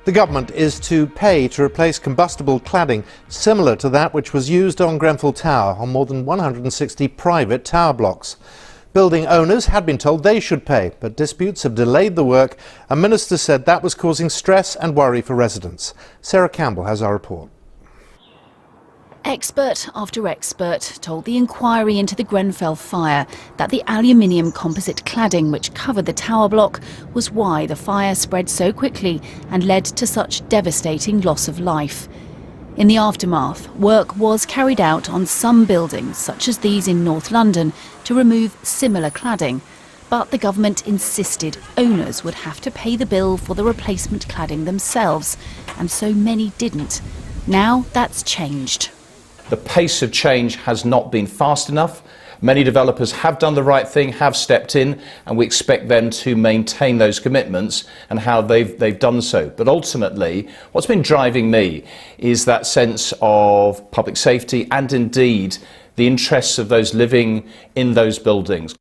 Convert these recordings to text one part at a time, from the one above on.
The government is to pay to replace combustible cladding similar to that which was used on Grenfell Tower on more than 160 private tower blocks. Building owners had been told they should pay, but disputes have delayed the work, and ministers said that was causing stress and worry for residents. Sarah Campbell has our report. Expert after expert told the inquiry into the Grenfell fire that the aluminium composite cladding which covered the tower block was why the fire spread so quickly and led to such devastating loss of life. In the aftermath, work was carried out on some buildings, such as these in North London, to remove similar cladding. But the government insisted owners would have to pay the bill for the replacement cladding themselves, and so many didn't. Now that's changed. The pace of change has not been fast enough. Many developers have done the right thing, have stepped in, and we expect them to maintain those commitments and how they've done so. But ultimately, what's been driving me is that sense of public safety and indeed the interests of those living in those buildings.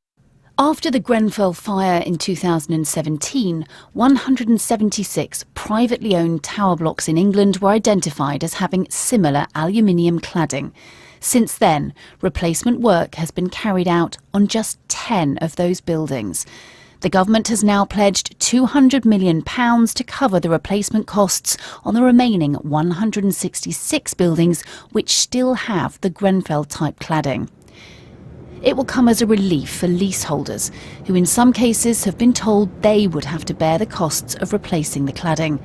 After the Grenfell fire in 2017, 176 privately owned tower blocks in England were identified as having similar aluminium cladding. Since then, replacement work has been carried out on just 10 of those buildings. The government has now pledged £200 million to cover the replacement costs on the remaining 166 buildings which still have the Grenfell-type cladding. It will come as a relief for leaseholders, who in some cases have been told they would have to bear the costs of replacing the cladding.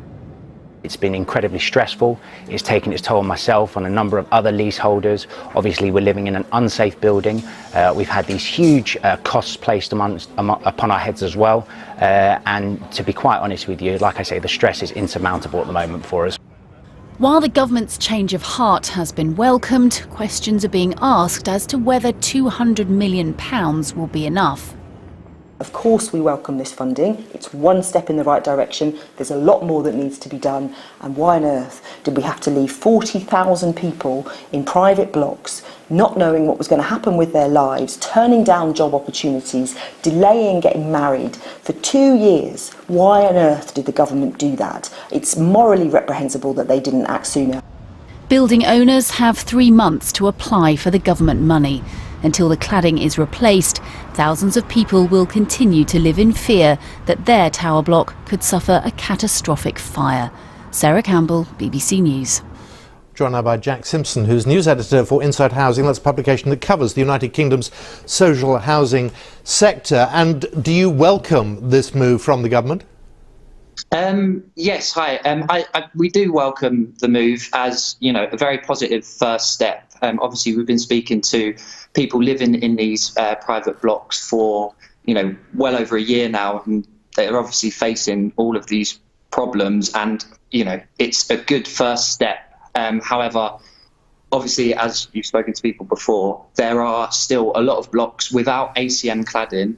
It's been incredibly stressful. It's taken its toll on myself, on a number of other leaseholders. Obviously, we're living in an unsafe building. We've had these huge costs placed upon our heads as well. And to be quite honest with you, like I say, the stress is insurmountable at the moment for us. While the government's change of heart has been welcomed, questions are being asked as to whether £200 million will be enough. Of course we welcome this funding. It's one step in the right direction. There's a lot more that needs to be done. And why on earth did we have to leave 40,000 people in private blocks, not knowing what was going to happen with their lives, turning down job opportunities, delaying getting married for 2 years? Why on earth did the government do that? It's morally reprehensible that they didn't act sooner. Building owners have 3 months to apply for the government money. Until the cladding is replaced, thousands of people will continue to live in fear that their tower block could suffer a catastrophic fire. Sarah Campbell, BBC News. Joined now by Jack Simpson, who's news editor for Inside Housing. That's a publication that covers the United Kingdom's social housing sector. And do you welcome this move from the government? Yes, hi. We do welcome the move as, a very positive first step. Obviously, we've been speaking to people living in these private blocks for, well over a year now, and they're obviously facing all of these problems. And, it's a good first step. However, obviously, as you've spoken to people before, there are still a lot of blocks without ACM cladding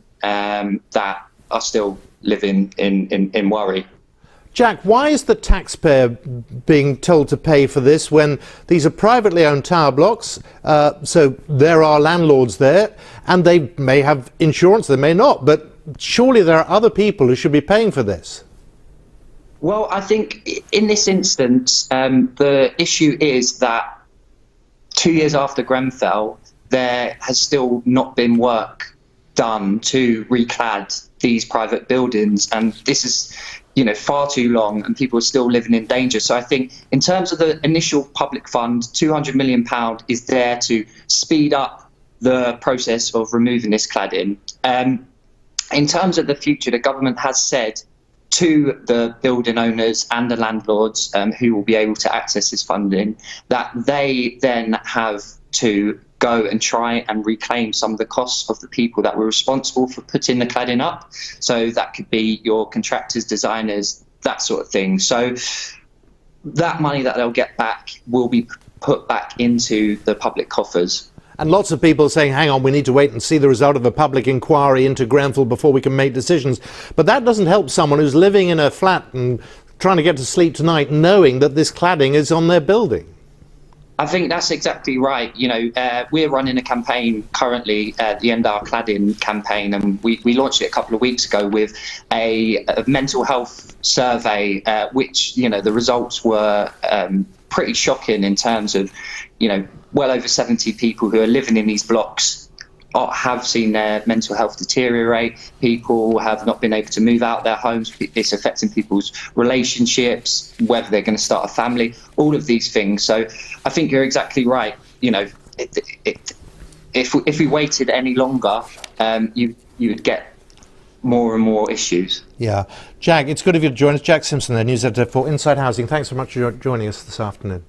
that are still living in worry. Jack, why is the taxpayer being told to pay for this when these are privately owned tower blocks, so there are landlords there, and they may have insurance, they may not, but surely there are other people who should be paying for this? Well, I think in this instance, the issue is that 2 years after Grenfell, there has still not been work done to reclad these private buildings, and this is far too long, and people are still living in danger. So I think in terms of the initial public fund, £200 million is there to speed up the process of removing this cladding. In terms of the future, the government has said to the building owners and the landlords who will be able to access this funding that they then have to go and try and reclaim some of the costs of the people that were responsible for putting the cladding up. So that could be your contractors, designers, that sort of thing. So that money that they'll get back will be put back into the public coffers. And lots of people saying, hang on, we need to wait and see the result of a public inquiry into Grenfell before we can make decisions. But that doesn't help someone who's living in a flat and trying to get to sleep tonight knowing that this cladding is on their building. I think that's exactly right. We're running a campaign currently, the End Our Cladding campaign, and we launched it a couple of weeks ago with a mental health survey, which, the results were pretty shocking in terms of, well over 70 people who are living in these blocks have seen their mental health deteriorate. People have not been able to move out their homes. It's affecting people's relationships, whether they're going to start a family, all of these things. So I think you're exactly right. If we waited any longer, you would get more and more issues. Yeah. Jack, it's good of you to join us. Jack Simpson, the news editor for Inside Housing. Thanks so much for joining us this afternoon.